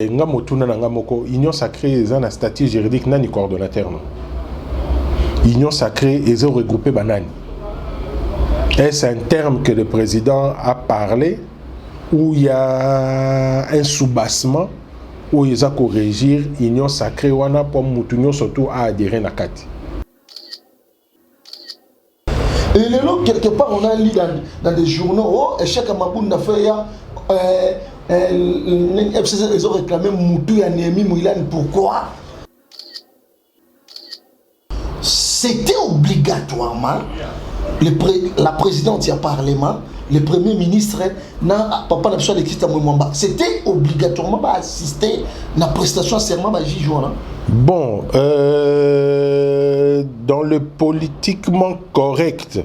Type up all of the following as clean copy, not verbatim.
nga motuna na nga moko union sacrée eza na statut juridique nani coordonnateur non. Union sacrée ils ont regroupé banani. Est-ce un terme que le président a parlé où il y a un soubassement où ils ont corrigir union sacrée wana pour mutunyo surtout à adhérer na kati. Et les lots, quelque part, on a lu dans des journaux, oh, échec à Maboun Nafaya, FCC, ils ont réclamé Moutou et Némi Mouilan. Pourquoi? C'était obligatoirement, la présidente du Parlement, le premier ministre, Papa Napsua de Christa Mouimamba, c'était obligatoirement assister à la prestation serment de Jijoua. Bon, dans le politiquement correct,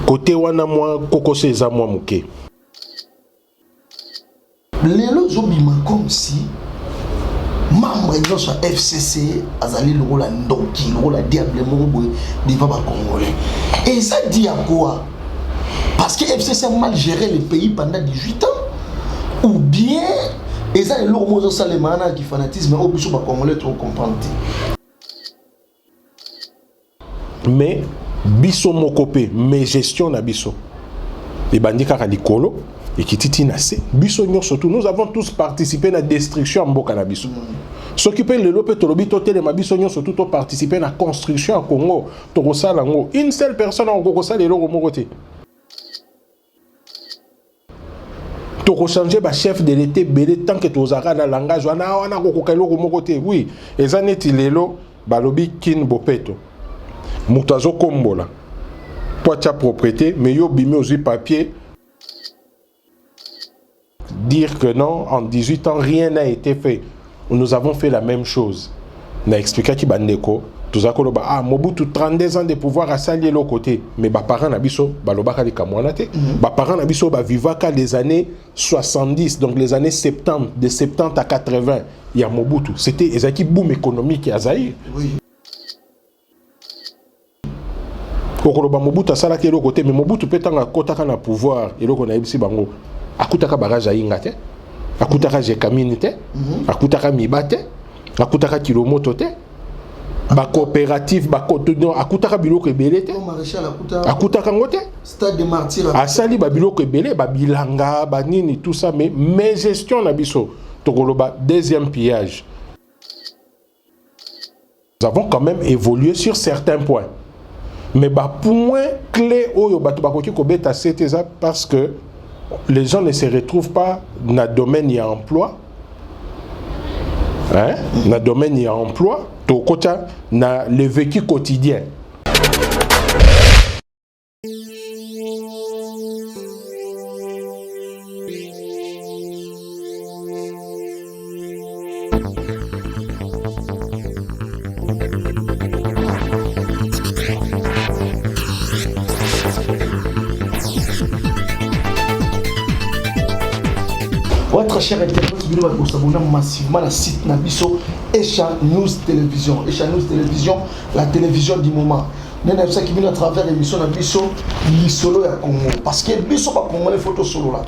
côté wana moi kokose eza moi muke. Lelo zobima comme si membre de notre FCC azali le rôle ndoki, le rôle diable mongo devant ba Congolais. Et ça dit à quoi? Parce que FCC a mal géré le pays pendant 18 ans ou bien et ça, le mot salemana qui fanatisme au biso ba Congolais trop comprendre. Mais biso mokopé, mais gestion na biso. Les bandits kakalikolo et qui titi nase. Biso nyor surtout nous avons tous participé à la destruction en boka na biso. S'occuper le lopé tolobito tele ma biso nyor surtout participer à la construction au Congo. Tokosa lango. Une seule personne en Kokosa le loro mokote. To changer ba chef de l'été belé tant que tozara na langage wana kokokelo komokote oui ezaneti lelo balobi kin bopeto mutazo kombola poitia propriété mais yo bimi aux papier dire que non en 18 ans rien n'a été fait. Nous avons fait la même chose na expliqué ki bandeko tozakolo ba ah Mobutu 32 ans de pouvoir à salier l'autre côté mais ba parents na biso balobaka li kamwana te ba parents na biso ba vivaka les années 70 donc les années 70 de 70 à 80 il y a Mobutu c'était ezaki boom économique à Zaïre oui kokoloba Mobutu sala ke l'autre côté mais Mobutu petanga kotaka na pouvoir et loko na ibisi bango akutaka barrage ainga te akutaka jekamine te akutaka mibate akutaka kilomoto te ba coopérative ba kotono akutaka biloko ebele te akutaka ngote stade de martyr asali ba biloko ebele ba bilanga ba nini tout ça mais gestion na biso tokoloba deuxième pillage. Nous avons quand même évolué sur certains points mais ba point clé oyo bato bakoki kobeta c'était ça parce que les gens ne se retrouvent pas dans le domaine de l'emploi. Hein? Dans le domaine de l'emploi, dans le vécu quotidien. Très cher internaute, nous allons vous abonner massivement à la site Nabiso Echa News Télévision. Echa News Télévision, la télévision du moment. Nous avons ça qui vient à travers l'émission Nabiso Lisolo ya Congo. Parce que Biso pas Congo les photos solo là.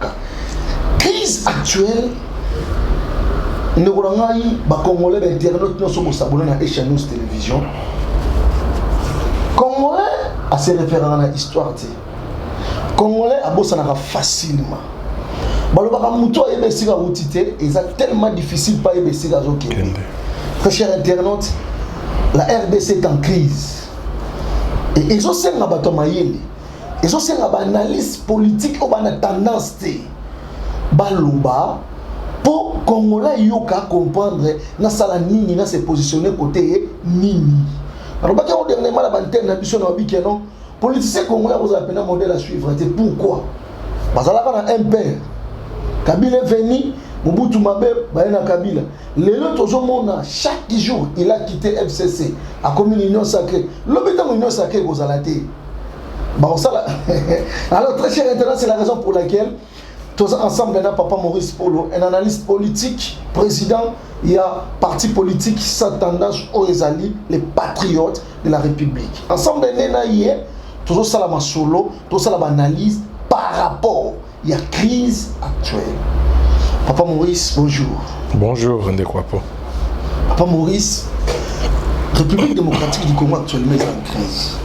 Crise actuelle. Nous avons ba Congolais d'internautes nous sommes abonnés à Echa News Télévision. Congolais à se référer à l'histoire. Congolais à bossana facilement. C'est tellement difficile pas très cher internaute, la RDC est en crise et ils ont aussi une analyse politique ou une tendance pour Congolais yoka comprendre na sala nini na se positionner côté nini. Alors ba on dernièrement la bantenne na biso na biki non politicien congolais vous appelez un modèle à suivre. Pourquoi? Parce que là on a un père Kabila est venu, Mobutu Mabe, Baena Kabila. Les autres chaque jour, il a quitté FCC, a commis l'union sacrée. L'hôpital de l'union sacrée, vous allez alors, très cher internaute, c'est la raison pour laquelle, tous ensemble, on a Papa Maurice Polo, un analyste politique, président, il y a parti politique, sa tendance aux Ezali, les patriotes de la République. Ensemble, on a hier, tous ça la solo, tous ça la analyse par rapport. Il y a crise actuelle. Papa Maurice, bonjour. Bonjour, Ndekwapo. Papa Maurice, République démocratique du Congo actuellement est en crise.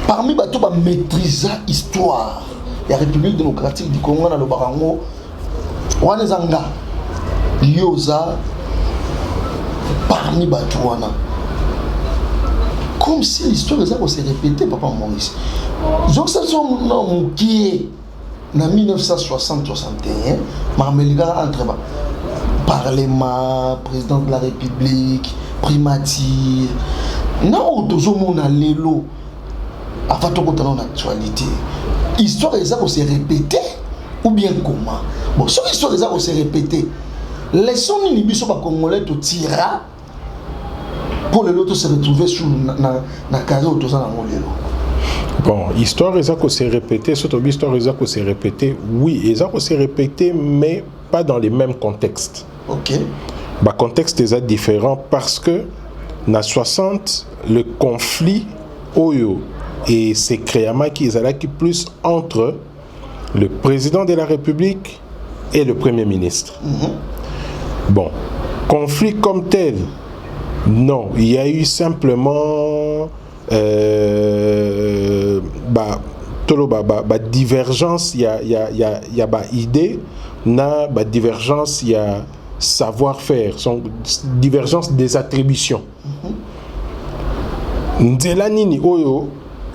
Parmi les gens qui maîtrisent l'histoire de la République démocratique du Congo, dans le Barango, Wanezanga, Yoza, parmi les gens, comme si l'histoire s'est répétée, Papa Maurice. Donc, ça sont qui est en 1960-61, Marmeliga entre Parlement, président de la République, primature. Non, tout le monde a l'élo. Avant tout, on a une actualité. L'histoire s'est répétée ou bien comment? Bon, si l'histoire s'est répétée, laissons-nous les bisous congolais tout tira pour le lot se retrouver sur la carrière autour de la Bon, l'histoire s'est répétée, surtout l'histoire s'est répétée, oui, s'est répétée, mais pas dans les mêmes contextes. Ok. Le contexte est différent parce que dans 60, le conflit Oyo et c'est créama qui est plus entre le président de la République et le Premier ministre. Bon, conflit comme tel, non, il y a eu simplement divergence, il y a idée, na divergence, il y a savoir-faire, divergence des attributions. Nzela nini oyo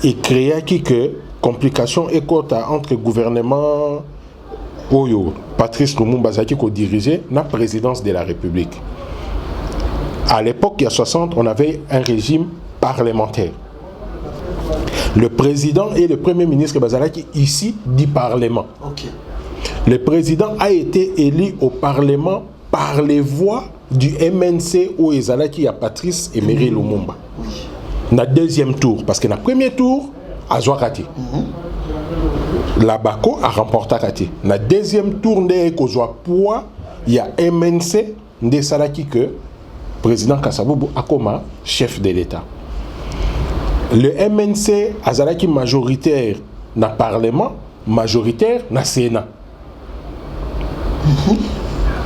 et créé qui que complication et quota entre gouvernement oyo Patrice Lumumba Zaki ko dirigeait la présidence de la République. À l'époque, il y a 60, on avait un régime parlementaire. Le président et le premier ministre Bazalaki ici du Parlement. Okay. Le président a été élu au Parlement par les voix du MNC où Ezalaki a Patrice Emery Lumumba. Oui. Dans le deuxième tour, parce que dans le premier tour, a Zouakati. La Bako a remporté Kati. Dans le deuxième tour, il y a MNC de Salaki que président Kassaboubou a comme chef de l'État. Le MNC a Zalaki majoritaire dans le Parlement, majoritaire dans le Sénat.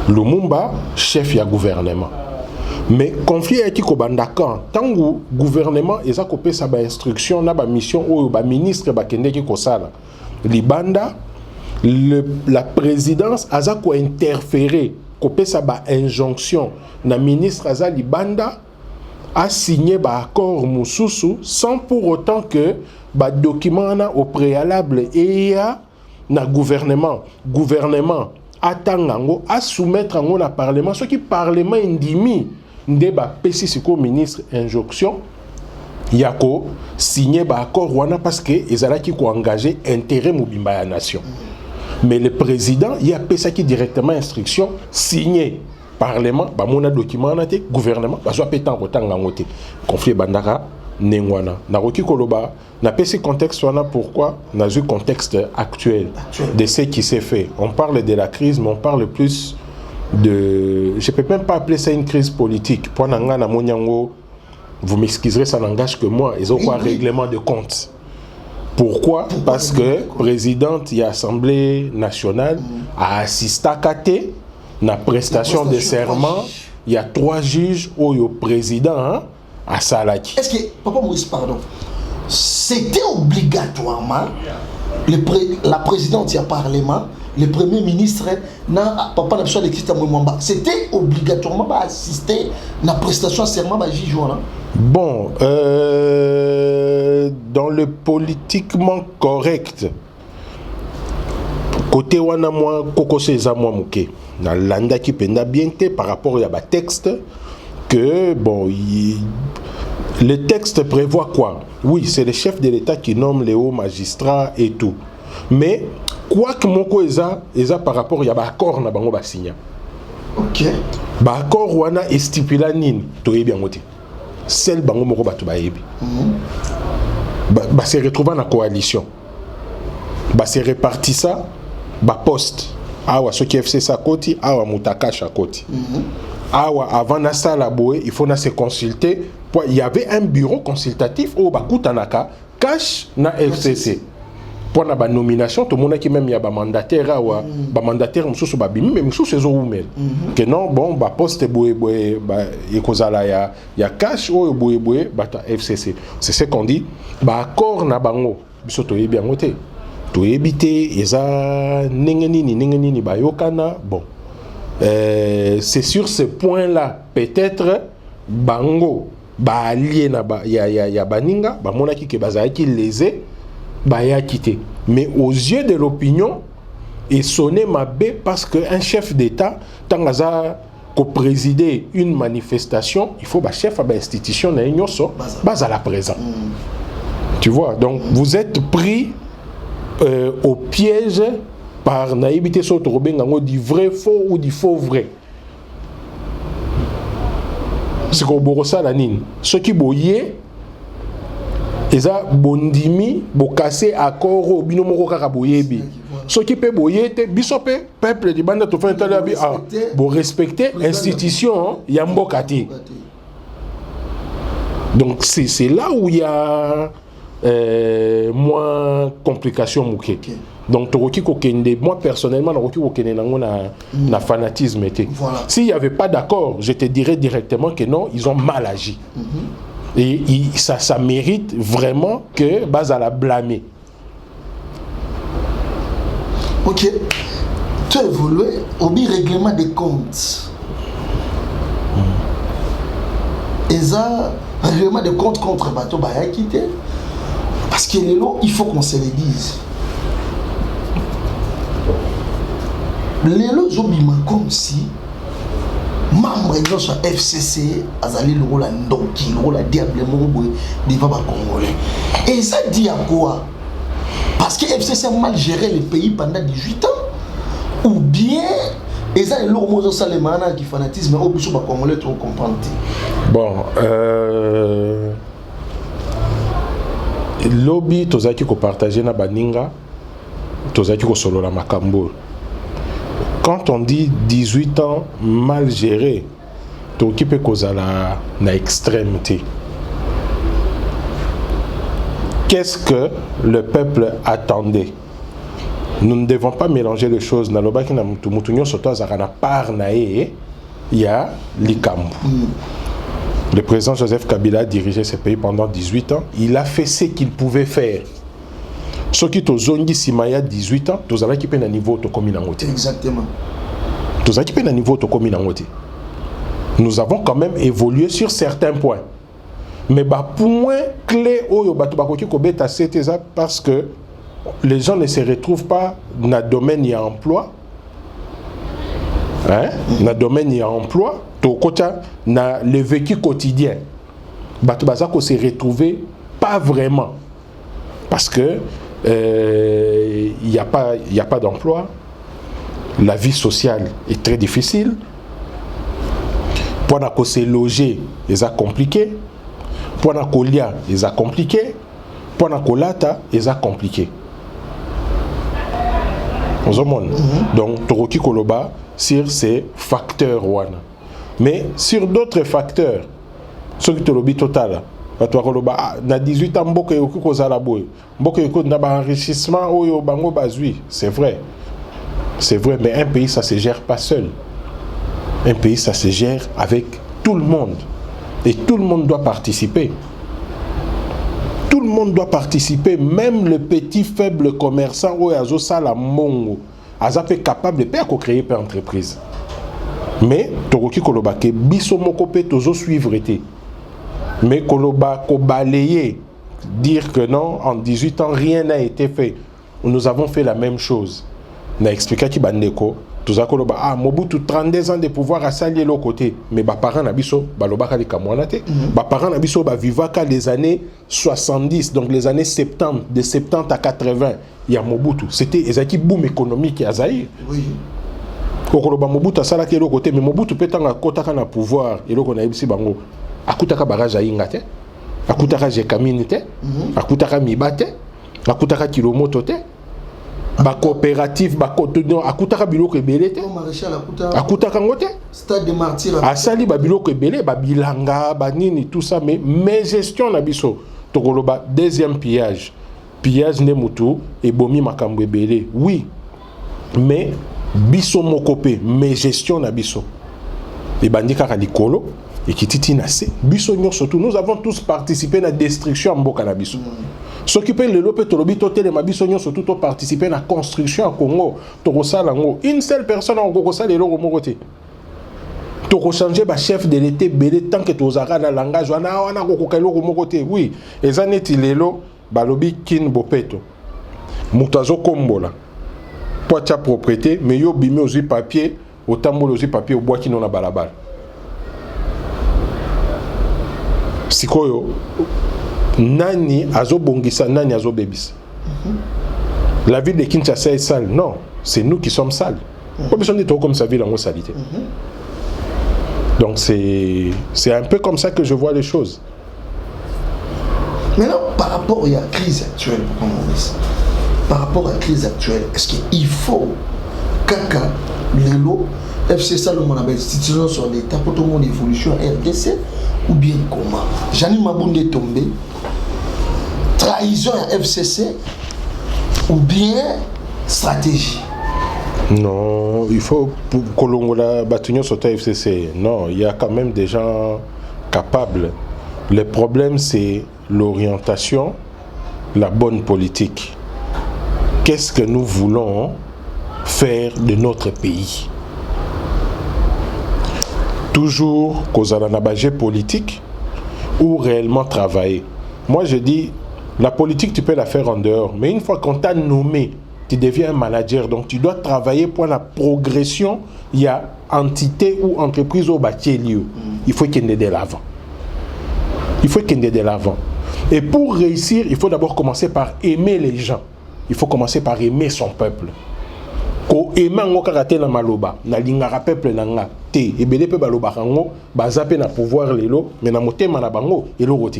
Lumumba, chef du gouvernement. Mais conflit est qu'il quand tant que le gouvernement est à copier sa instruction, na ba mission ou ba ministre ba kende ki kosala. Libanda la présidence a interféré copier sa injonction na ministre aza libanda a signé ba accord mususu sans pour autant que ba document na au préalable et ya na gouvernement attend à soumettre en au parlement ce qui parlement indimi ndeba pesi siko ministre injonction yako signé ba accord wana parce que ezalaki ko engager intérêt mobimba ya nation. Mais le président il a pesa qui directement instruction signé parlement ba mona document na te gouvernement ba zo petan kotanga ngote conflit bandaka nengwana na roki koloba na pesi contexte wana pourquoi na ce contexte actuel de ce qui s'est fait. On parle de la crise mais on parle plus de, je peux même pas appeler ça une crise politique. Pour Nanga Monyango, vous m'excuserez, ça n'engage que moi. Ils ont quoi règlement de compte. Pourquoi? Parce que présidente et Assemblée nationale a assisté à Kate, la prestation de serment. Il y a 3 juges au président à Salaki. Est-ce que, Papa Maurice, pardon, c'était obligatoirement la présidente du Parlement, le premier ministre, Papa n'a c'était obligatoirement assister à la prestation de serment de juge. Bon, dans le politiquement correct, côté wana moi koko seza moi muke na landa qui penda bien par rapport à texte que bon le texte prévoit quoi? Oui, c'est le chef de l'État qui nomme les hauts magistrats et tout. Mais quoi que moko eza par rapport à l'accord na bango ba signa. OK. Ba accord wana estipula nini to yebi ngote. Celle bango moko batu ba yebi. Ba se retrouver na coalition. Ba se répartit ça ba poste. Awa ce qui FC sa koti, awa mutaka chakoti. Awa avant na sala boé, il faut na se consulter. Il y avait un bureau consultatif au Bakutanaka, cash na FCC. pour la nomination, tout le monde qui même y a un mandataire ou un mandataire, monsieur babimi, mais monsieur c'est zoumel. Que non, bon, bah poste boé et kozala ya cash ou boé bata FCC. C'est ce qu'on dit. Bah accord na bango, biso to yebi angote. To yebité eza ningeni ba yokana. Bon, c'est sur ce point-là peut-être bango ba allié na ba ya baninga, ba monaki ke bazaki lésé. Baya quitté. Mais aux yeux de l'opinion, il sonnait ma baie parce qu'un chef d'État, tant qu'on présider une manifestation, il faut un chef de l'institution base à la présent. Tu vois, donc vous êtes pris au piège par naïbité du vrai faux ou du faux vrai. C'est qu'on borossa la nine. Ce qui boyait, eza bondimi bokase accord au binomoko kaka boyebi ce qui peut boyete biso pe peuple di banda to fanta la bi bo respecter institution ya mboka te. Donc c'est là où il y a moins complications mouké. Donc toroki kokende, moi personnellement toroki kokende nango na fanatisme était. S'il y avait pas d'accord, je te dirais directement que non, ils ont mal agi. Et ça mérite vraiment que Bazala blâmer. Ok. Tu as évolué au règlement des comptes. Et ça, règlement des comptes contre Bateau Baya quitté. Parce que les lots, il faut qu'on se les dise. Les lots, j'oublie comme si. Membre de notre FCC, Azali le rôle Ndoki, le rôle diablement devant les Congolais. Et ça dit à quoi? Parce que FCC a mal géré le pays pendant 18 ans. Ou bien, et ça est l'homme Salemana qui fanatisme, au bout de Congolais, tu comprends. Bon, lobby, tu as dit qu'on partageait na Baninga, tu as dit qu'on solo la Makambo. Quand on dit 18 ans mal géré, tu occupes cause à la extrémité. Qu'est-ce que le peuple attendait? Nous ne devons pas mélanger les choses. Dans le bas qui n'a pas il y a l'Ikambu. Le président Joseph Kabila a dirigé ce pays pendant 18 ans. Il a fait ce qu'il pouvait faire. Ce qui est zongi simaya 18 ans, tu as qui peine à niveau de communauté. Exactement. Tu as qui peine à niveau de communauté. Nous avons quand même évolué sur certains points. Mais pour moi, clé parce que les gens ne se retrouvent pas dans le domaine de l'emploi. Hein? Dans le domaine de l'emploi, dans le vécu quotidien. Ils ne se retrouvent pas vraiment. Parce que il n'y a pas d'emploi, la vie sociale est très difficile, pour se loger, c'est compliqué, pour lire, c'est compliqué, pour lata, c'est compliqué. Donc, Toroki Koloba sur ces facteurs. Mais sur d'autres facteurs, ce qui est total, na 18 ans mboka yoku kozala boy mboka yoku na ba enrichissement oyo bango bazui, c'est vrai, mais un pays ça se gère pas seul. Un pays ça se gère avec tout le monde et tout le monde doit participer. Tout le monde doit participer, même le petit faible commerçant oyo azo sala mongo azape capable de faire créer une entreprise. Mais toroki koloba ke biso moko pe tozo suivre été. Mais Koloba, balayer, dire que non, en 18 ans, rien n'a été fait. Nous avons fait la même chose. On a expliqué que Bandeko, tout ça, Koloba, Mobutu 32 ans de pouvoir à s'allier l'autre côté. Mais mes parents n'abisso, Baloba les Kamouanate. Mes parents n'abisso, vivaka les années 70, donc les années 70, de 70 à 80, il y a Mobutu. C'était un boom économique à Zaïre. Oui. Koloba Mobutu a salé l'autre côté, mais Mobutu peut être en pouvoir, et l'autre on a ici bango. Akutaka barrage ingate, akutaka jekamine, akutaka mibate, akutaka kilomoto te, ba coopérative, ba cotonneau, akutaka biloko ebele te, akutaka ngote, stade de martyrs, asali ba biloko ebele, ba bilanga, ba nini tout ça, mais gestion na biso, tokoloba deuxième pillage pillage ne mutu et bomi makambo ebele. Oui, mais biso mokopé, mais gestion na biso. Et bandika kalikolo et kititi nase. Biso nyor surtout, nous avons tous participé à la destruction en Mboka na biso. S'occuper de l'opé tolobi totel ma biso nyor surtout to participer à la construction en Congo. Torosa lango. Une seule personne en Congo ça les loro mokote. To changer ba chef de l'été belé tant que to zara na langage wana ko keloro mokote. Oui, ezaneti lelo balobi kin bopeto. Mutazo kombola. Poitia propriété, mais yo bimi aussi papier, au tambour aussi papier, au bois qui n'en a balabal. Sikoyo, nani azo bongisa, nani azo bebis. La ville de Kinshasa est sale. Non, c'est nous qui sommes sales. Pas besoin de trop comme sa ville en salité. Donc c'est un peu comme ça que je vois les choses. Maintenant, par rapport à la crise actuelle, par rapport à la crise actuelle, est-ce qu'il faut Kaka, Lelo, FC Salomon a institution sur l'État pour tout le monde évolution RDC ou bien comment? Jani Mabounde est tombé, trahison à FCC ou bien stratégie? Non, il faut pour Kolongola Batunion sur FCC. Non, il y a quand même des gens capables. Le problème c'est l'orientation, la bonne politique. Qu'est-ce que nous voulons faire de notre pays? Toujours cause à la base politique ou réellement travailler. Moi je dis, la politique tu peux la faire en dehors, mais une fois qu'on t'a nommé, tu deviens un manager, donc tu dois travailler pour la progression. Il y a entité ou entreprise au bâti lieu. Il faut qu'il y ait de l'avant. Il faut qu'il y ait de l'avant. Et pour réussir, il faut d'abord commencer par aimer les gens. Il faut commencer par aimer son peuple. Ko aimer ngo karaté na maloba, na lingara peuple nanga te ebele pe baloba kango bazape na pouvoir lelo, mais na motema na bango eloko te.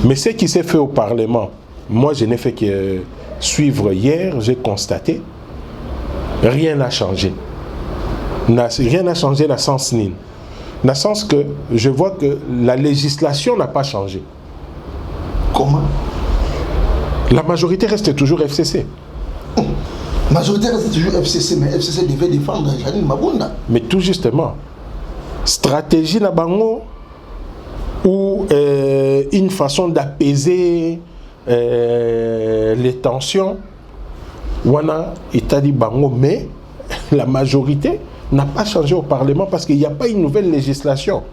Mais ce qui s'est fait au Parlement, moi je n'ai fait que suivre hier, j'ai constaté rien n'a changé. Rien n'a changé dans sens nil. Dans le sens que je vois que la législation n'a pas changé. Comment? La majorité reste toujours FCC. La majorité reste toujours FCC, mais FCC devait défendre Janine Mabunda. Mais tout justement, stratégie na bango ou une façon d'apaiser les tensions, wana itali bango, mais la majorité n'a pas changé au Parlement parce qu'il n'y a pas une nouvelle législation.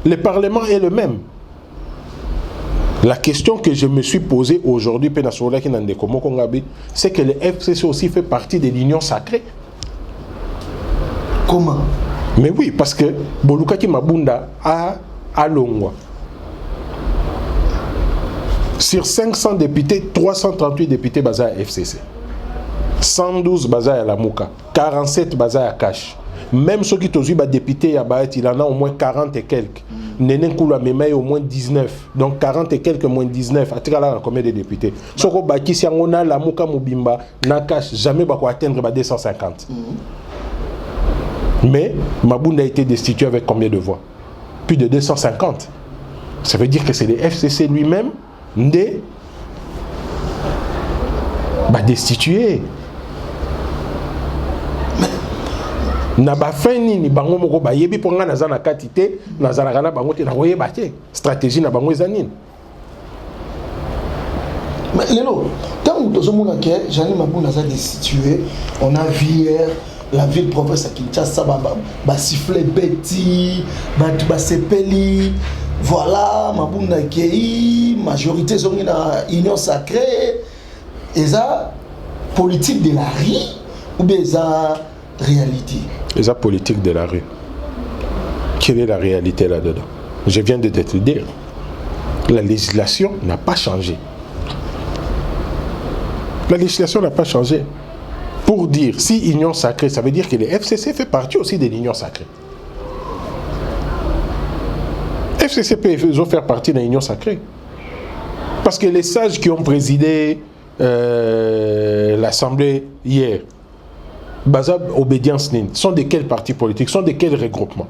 Le Parlement est le même. La question que je me suis posée aujourd'hui, c'est que le FCC aussi fait partie de l'Union sacrée. Comment? Mais oui, parce que Bolukaki Mabunda a Longwa. Sur 500 députés, 338 députés basés à FCC. 112 basés à la Mouka. 47 basés à Cash. Même ceux qui ont eu des députés, il en a au moins 40 et quelques. Nénen Koula Memei au moins 19. Donc 40 et quelques moins 19. À combien de députés? Soko Baki, si on a la Mouka Moubimba, Nakash, jamais Bako atteindre 250. Mais Mabunda a été destitué avec combien de voix? Plus de 250. Ça veut dire que c'est le FCC lui-même destitué. Na ba fini ni bango moko ba yebi ponga na zana katité na zana kana bango te na koye baté stratégie na bango ezanine. Mais lelo tant que tout le monde que Janine Mabunda a destitué, on a vu hier la ville province à Kinshasa ba siffler Betty, ba sepeli, voilà Mabunda qui majorité zongi na union sacrée, et ça politique de la rue ou bien ça réalité? Et la politique de la rue. Quelle est la réalité là-dedans? Je viens de te dire. La législation n'a pas changé. La législation n'a pas changé. Pour dire, si union sacrée, ça veut dire que le FCC fait partie aussi de l'union sacrée. FCC peut faire partie de l'union sacrée. Parce que les sages qui ont présidé l'Assemblée hier, Bazab Obédience Nin, sont de quels partis politiques, sont de quels regroupements?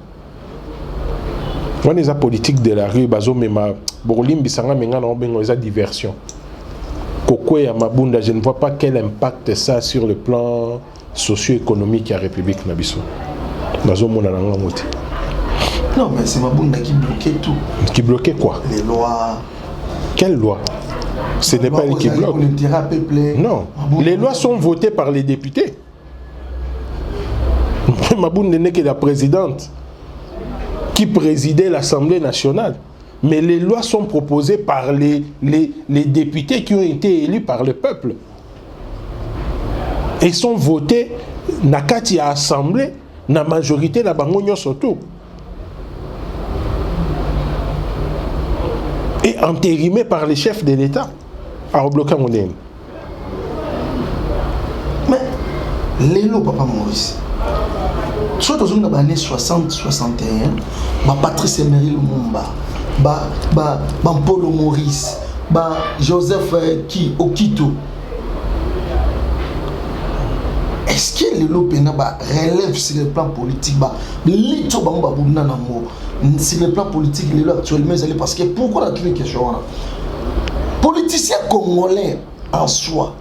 On est la politique de la rue, Bazo Mema, Bolim Bissanga Menga na bengo eza diversion. Kokwe ya Mabunda, je ne vois pas quel impact ça sur le plan socio-économique à la République Nabiso. Nazo mona nanga moté. Non, mais c'est Mabunda qui bloquait tout. Qui bloquait quoi? Les lois. Quelle loi? Ce n'est pas elle qui bloque. Non, les lois sont votées par les députés. Mabunda n'est que la présidente qui présidait l'Assemblée nationale. Mais les lois sont proposées par les députés qui ont été élus par le peuple. Et sont votées na kati ya assemblée, na majorité na bango nyonso tout. Et entérimé par les chefs de l'État à bloquer mon nez. Mais les lois, papa Maurice, soit dans les années 60-61, Patrice Emery Lumumba, Paul Maurice, Joseph Okito, est-ce que les lois relèvent sur le plan politique? Sur le plan politique, les lois actuellement, parce que pourquoi la question? Politiciens congolais en soi,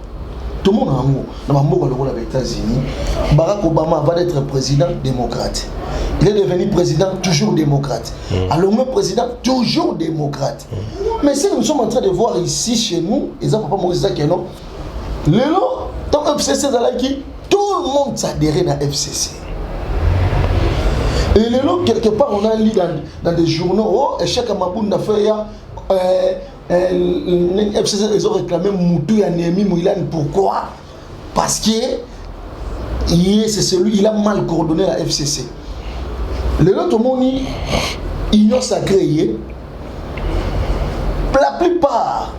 tout le monde a un mot. Dans les États-Unis, Barack Obama va être président démocrate. Il est devenu président toujours démocrate. Alors, le président toujours démocrate. Mais si nous sommes en train de voir ici chez nous, et ça, papa Maurice non, le lot, dans FCC, tout le monde s'adhère à FCC. Et le lot, quelque part, on a lu dans des journaux, oh, échec à Mabunda Feya, FCC, ils ont réclamé Moutou et Némi Mouilan. Pourquoi? Parce que il a mal coordonné la FCC. Le lot, tout le monde dit, union sacrée, la plupart,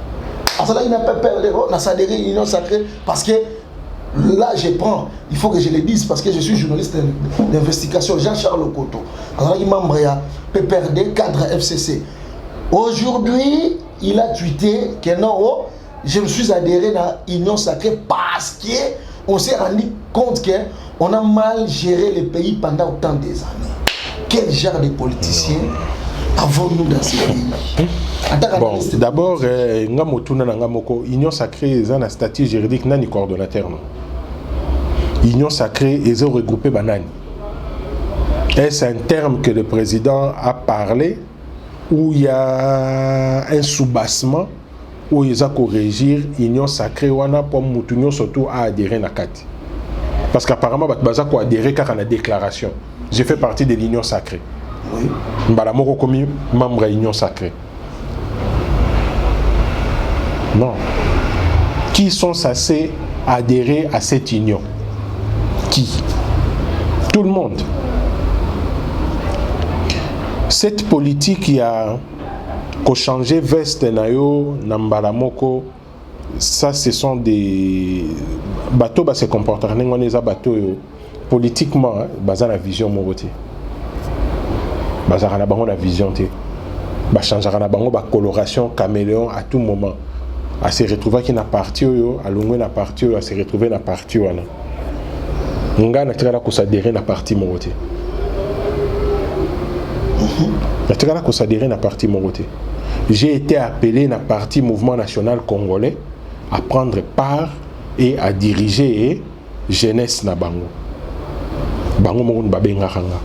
il n'a pas perdu, on a s'adhéré à l'union sacrée parce que là, je prends, il faut que je le dise parce que je suis journaliste d'investigation, Jean-Charles Okoto. Alors, il est membre de PPRD, cadre FCC. Aujourd'hui, il a tweeté que non, oh, je me suis adhéré à l'Union sacrée parce qu'on s'est rendu compte qu'on a mal géré le pays pendant autant des années. Quel genre de politiciens avons-nous dans ce pays? Bon, d'abord, l'Union sacrée est un statut juridique, non coordonnateur. L'Union sacrée est regroupée banane. Est-ce un terme que le président a parlé où il y a un soubassement où il a corrigé l'Union sacrée ou pour Moutounio surtout à adhérer à la carte? Parce qu'apparemment, il a adhéré car on a déclaration. J'ai fait partie de l'Union sacrée. Oui. Je suis comme membre de l'Union sacrée. Non. Qui sont censés adhérer à cette union? Qui? Tout le monde. Cette politique, il y a qu'au changer veste nayo nambalamoko, ça ce sont des bateaux se comportent on les bateaux politiquement basé la vision moroté. Basé na bango la vision té. Ba changer na bango ba coloration caméléon à tout moment. À se retrouver qui na parti yo, à longue na parti yo, à se retrouver na parti wana. Nga na tirala ko s'adhérer na parti moroté. Na tirala ko s'adhérer na parti moroté. J'ai été appelé na parti Mouvement National Congolais à prendre part et à diriger jeunesse na bango. Bango mo babenga kanga.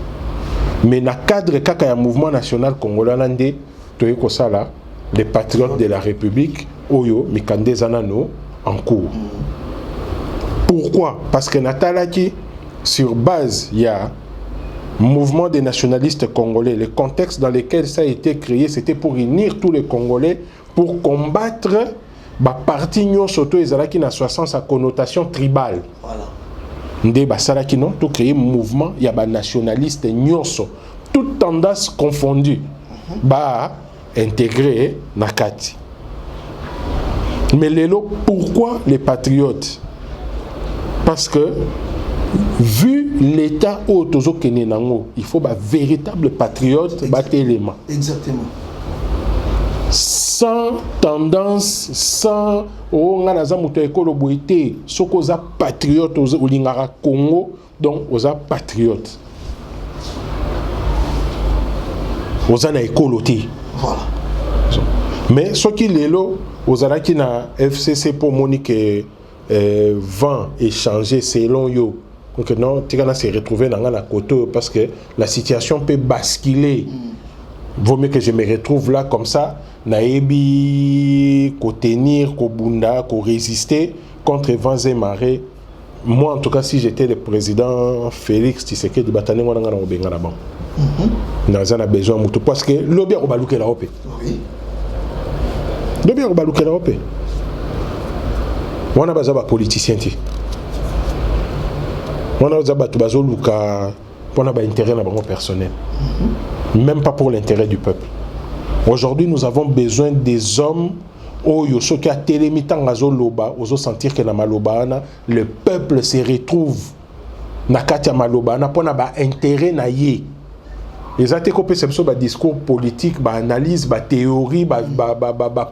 Mais na cadre kaka ya Mouvement National Congolais nande toye ko sala les patriotes de la République oyo mikande zanano en cours. Pourquoi? Parce que natalaki sur base il y a mouvement des nationalistes congolais, le contexte dans lequel ça a été créé, c'était pour unir tous les Congolais pour combattre ba parti nyo soto ezalaki na 60 sa connotation tribale. Voilà. Ndé basalaki non tout créer mouvement ya ba nationaliste nyonso, toute tendance confondue. Ba intégré nakati. Mais lelo, pourquoi les patriotes? Parce que vu l'état où tozo kene nango, il faut un véritable patriote battre élément. Exactement. Sans tendance, sans oh nganaza muto ekolo boité, sokoza patriote au lingara Congo, donc oza patriote. Oza na ekolo té. Voilà. Mais ce qui est là, aux Araki na FCC pour monique vent et changer selon yo. Donc non, tu vas se retrouver dans la côte parce que la situation peut basculer. Vaut mieux que je me retrouve là comme ça, naebi, ko tenir, ko bunda, ko résister contre vents et marées. Moi, en tout cas, si j'étais le président Félix Tshisekedi, Batane, on a besoin là-bas. On a besoin de parce que l'objet est balouké là-haut. Oui. L'objet est balouké là-haut. On a besoin de politiciens. On a besoin de intérêt personnel. Même pas pour l'intérêt du peuple. Aujourd'hui, nous avons besoin des hommes où ceux qui a télémitant loba, oso sentir que na malobana le peuple se retrouve na katia malobana pour na ba intérêt na yé. Les até ko perception ba discours politique, ba analyse, ba théorie, ba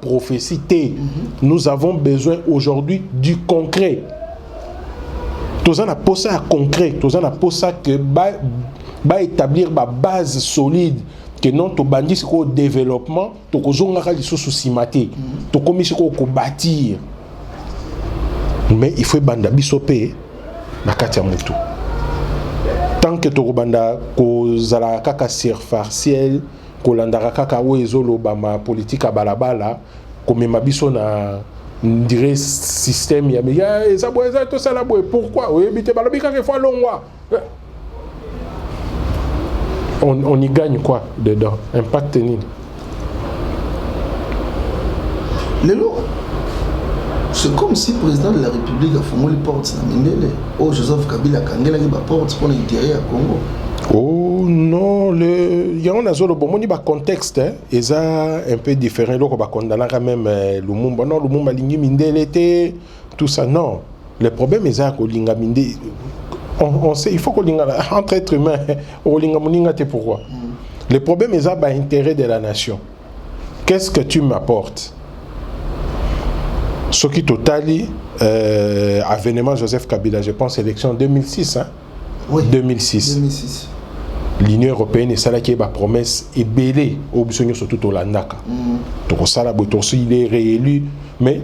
prophétie. Nous avons besoin aujourd'hui du concret. Tous en a posé à concret, tous en a posé que ba établir ba base solide. Que non to bandit ko développement to ko zonga ka lisusu simate to komisi ko bâtir mais il faut banda bisope na kati ya mutu tant que to banda ko zala kaka surfaciel ko landara kaka wezo lobama politique balabala ko mema biso na dirait système ya eza boza to sala boy pourquoi oyebite balobi kaka fois longwa. On y gagne quoi dedans? Impact nul. C'est comme si le président de la République a formé les portes. Oh, Joseph Kabila a gagné les portes pour l'intérieur du Congo. Oh non, il y a un azolo bon, il y a un contexte, et ça un peu différent. Donc on va condamner quand même Lumumba. Non, Lumumba lingi mindele tout ça. Non, le problème est ça que linga mindele. On sait, il faut qu'on entre êtres humains, pourquoi? Le problème est l'intérêt de la nation. Qu'est-ce que tu m'apportes? Ce qui totali, avènement Joseph Kabila, je pense, élection 2006. Hein? Oui. 2006. L'Union européenne est celle qui a promesse et belé au besoin surtout au Landaka. Donc ça, il est réélu. Mais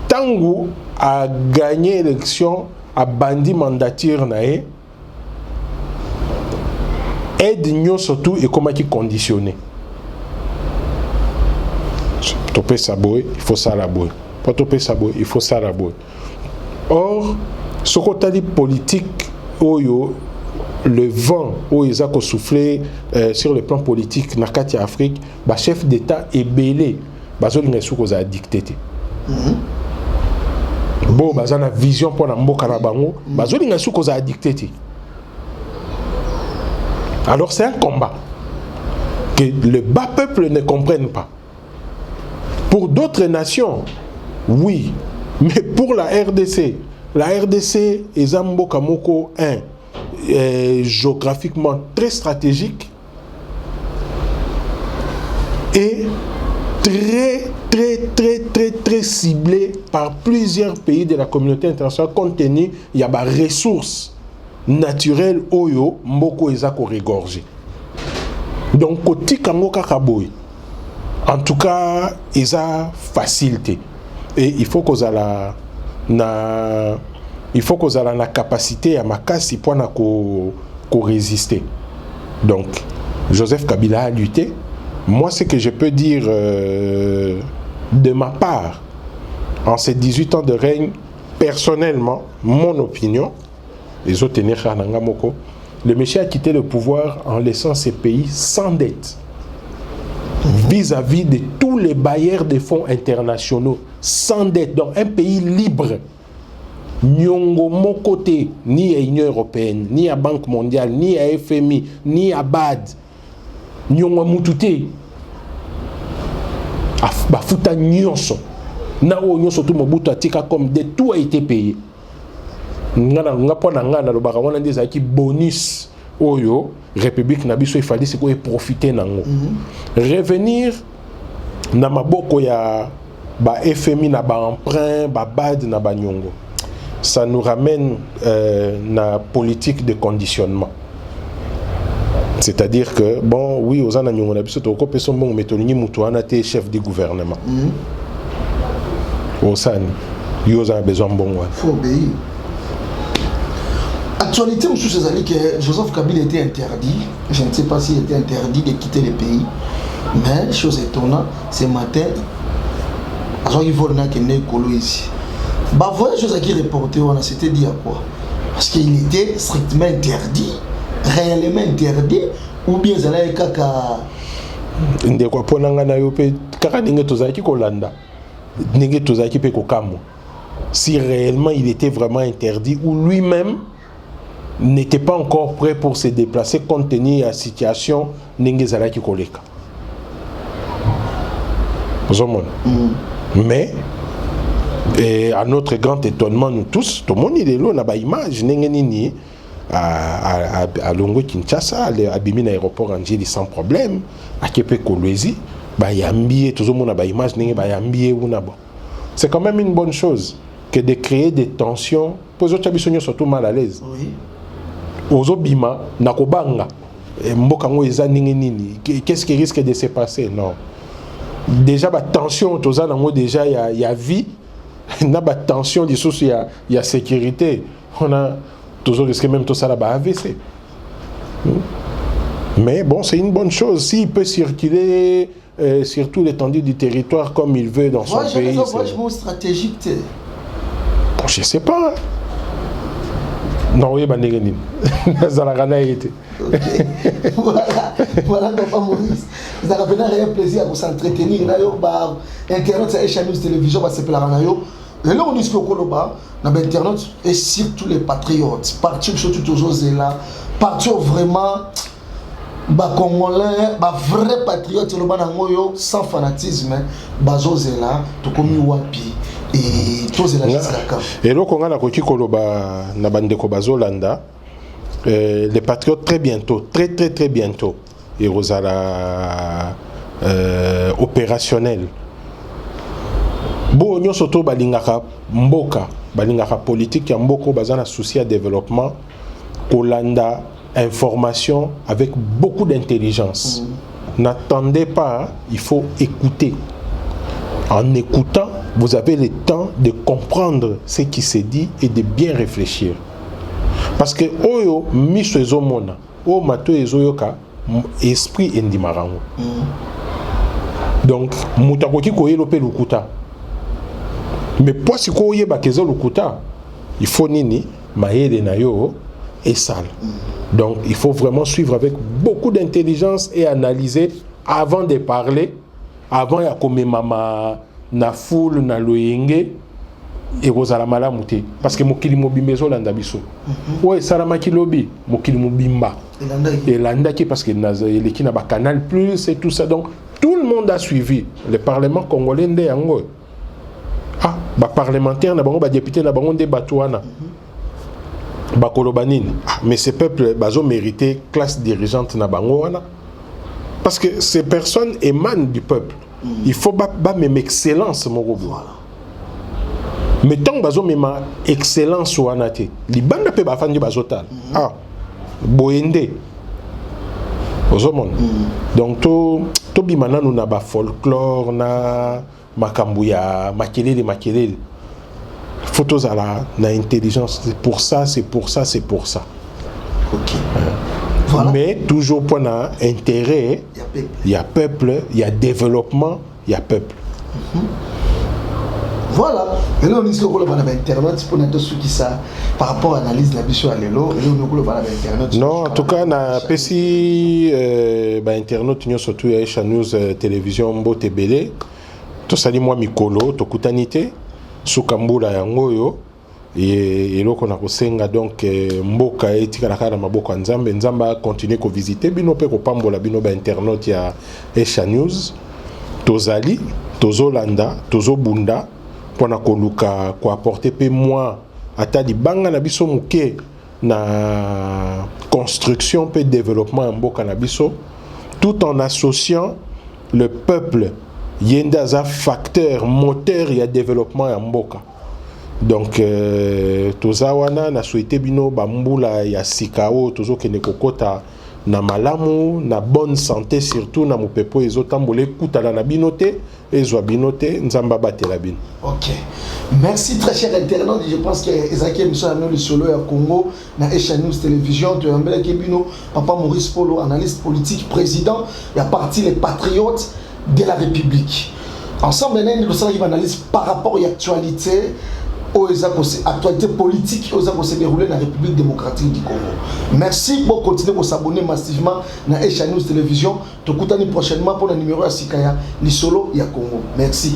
Tango a gagné l'élection. A bandi mandature nae aide nous surtout et comment qui conditionné topé saboy il faut ça la boy pas topé saboy il faut ça la boy. Or ce côté politique oyo le vent où ils ont soufflé sur le plan politique na kati Afrique ba chef d'état est belé bazolinga sous cause a dicté. Bon, bah, une vision pour la mboka na bango, bah, zolinga sou koza dicté. Alors c'est un combat que le bas peuple ne comprenne pas. Pour d'autres nations, oui, mais pour la RDC est un mboka moko géographiquement très stratégique et très ciblé par plusieurs pays de la communauté internationale compte tenu il y a des ressources naturelles oyo mboko ezako regorger. Donc côté kango kakaboy en tout cas eza facilité et il faut qu'on a la capacité à makasi pour na ko résister. Donc Joseph Kabila a lutté. Moi, ce que je peux dire de ma part, en ces 18 ans de règne, personnellement, mon opinion, les autres le monsieur a quitté le pouvoir en laissant ces pays sans dette, vis-à-vis de tous les bailleurs de fonds internationaux, sans dette, donc un pays libre. Nyongo mon côté, ni à l'Union européenne, ni à la Banque mondiale, ni à FMI, ni à BAD. Nyongo mutute bafuta nyonso na o nyonso tout mobutu atika comme de tout a été payé nga pona nga na lobaka wana ndeza ki bonus oyo république na biso ifali siko profiter nango revenir na maboko ya ba FMI na ba emprunt ba BAD na ba nyongo ça nous ramène na politique de conditionnement. C'est-à-dire que, bon, oui, aux années, on a besoin de copier bon, mais on a été chef du gouvernement. Au sein, ils ont besoin de bon. Il faut obéir. Actualité, M. César, que Joseph Kabila était interdit. Je ne sais pas s'il était interdit de quitter le pays. Mais, chose étonnante, ce matin, il faut qu'il y ait un ici. Bah, voilà, chose qui reporté, on a c'était dit à quoi? Parce qu'il était strictement interdit, réellement interdit, ou bien ça allait caca. Ndeko ponanga na yo pe kaka ninge tozaki kolanda. Ninge tozaki pe kokamo. Si réellement il était vraiment interdit ou lui-même n'était pas encore prêt pour se déplacer compte tenu de la situation ninge zalaki koleka. Mais et à notre grand étonnement, nous tous, tout le monde il est là, on a une image, à Longo Kinshasa, à Bimine aéroport Angeli sans problème, à Québec Kolwezi, il y a un billet, tout le monde a une image, il y a un billet. C'est quand même une bonne chose que de créer des tensions. Pour les autres, ils sont surtout mal à l'aise. Aux Obima, Nakobanga, Mbokango Eza Nini, qu'est-ce qui risque de se passer? Non. Déjà, la tension, déjà, il y a vie. Il y a tension, il y a sécurité. On a toujours risqué même tout ça là-bas AVC. Mais bon, c'est une bonne chose. S'il peut circuler sur tout l'étendue du territoire comme il veut dans son pays. C'est stratégique. Je ne sais pas. Non, oui, voilà, Papa Maurice. Vous avez un plaisir à s'entretenir. Internet, c'est chaîne de télévision, c'est plein de. Et là, on dit que Internet et surtout les patriotes, partir surtout aux là, partir vraiment, Congolais, vrai patriote, sans fanatisme, là, tout comme Wapi. Et tous les et là, on a na bandeko bazolanda les patriotes très bientôt, très bientôt, et Rosala opérationnel. Bon, nous surtout balingaka mboka, balingaka politique, mboko bazana souci à développement, kolanda information avec beaucoup d'intelligence. N'attendez pas, hein, il faut écouter. En écoutant, vous avez le temps de comprendre ce qui se dit et de bien réfléchir. Parce que oyo miso ezomona, o mato ezoyoka, esprit endimarango. Donc mutakoki koyelo pe lukuta. Mais pour si koye ba kezo lukuta, il faut nini mayele na yo et sale. Donc il faut vraiment suivre avec beaucoup d'intelligence et analyser avant de parler. Avant ya komemama na foule na loyenge et rozala malamu te parce que mokili mobimbezo landa biso. Ouais salama kilobi mokili mobimba. Et landa ki parce que les na ba Canal Plus et tout ça, donc tout le monde a suivi le parlement congolais ndé yango. Ah ba parlementaire na bango ba député na bango ndé batouana. Ba kolobanine. Mais ces peuples bazo mérité classe dirigeante na bango wana. Parce que ces personnes émanent du peuple. Il faut même excellence, mon robot. Voilà. Mais tant que même excellence ou anate, les bandes peuvent faire du bazotal. Ah, boende. Donc tout bimana nous n'avons pas folklore na makambuya makelele. Photos à la intelligence. C'est pour ça. Ok. Voilà. Mais toujours pour intérêt, il y a peuple, il y a développement, il y a peuple. Voilà. Et là, on dit que nous avons Internet pour nous qui ça par rapport à l'analyse de la mission à l'élo. Et nous avons Internet. Non, en tout cas, na PC Internet, nous surtout à News télévision Mbote Belé. Tout ça dit moi Mikolo, to kutanité, Sukambula yangoyo. Et là qu'on a kosenga donc mboka etika na maboko nzambe nzamba continuer ko visiter bino pe ko pambola bino ba internet ya Esha News tozali tozolanda tozobunda pona koluka ko apporter pe moi ata libanga na biso muke na construction pe développement en mboka na biso tout en associant le peuple yendaza facteur moteur ya développement en mboka. Donc tozawana na souhaité bino bambula ya sikao tozo kene kokota na malamu na bonne santé surtout na mopepo ezotambole kutala na binote ezwa binote nzamba batela bin. OK. Merci très cher internaute, je pense que Ezaki émission le solo ya Congo na Esha News Télévision tu ambela kebino papa Maurice Polo analyste politique président ya parti les patriotes de la République. Ensemble nous ça qui analyse par rapport à l'actualité actualité politique qui se dérouler dans la République démocratique du Congo. Merci pour continuer à s'abonner massivement à Esha News Télévision. Te prochainement pour le numéro à Sikaya, Lisolo ya Congo. Merci.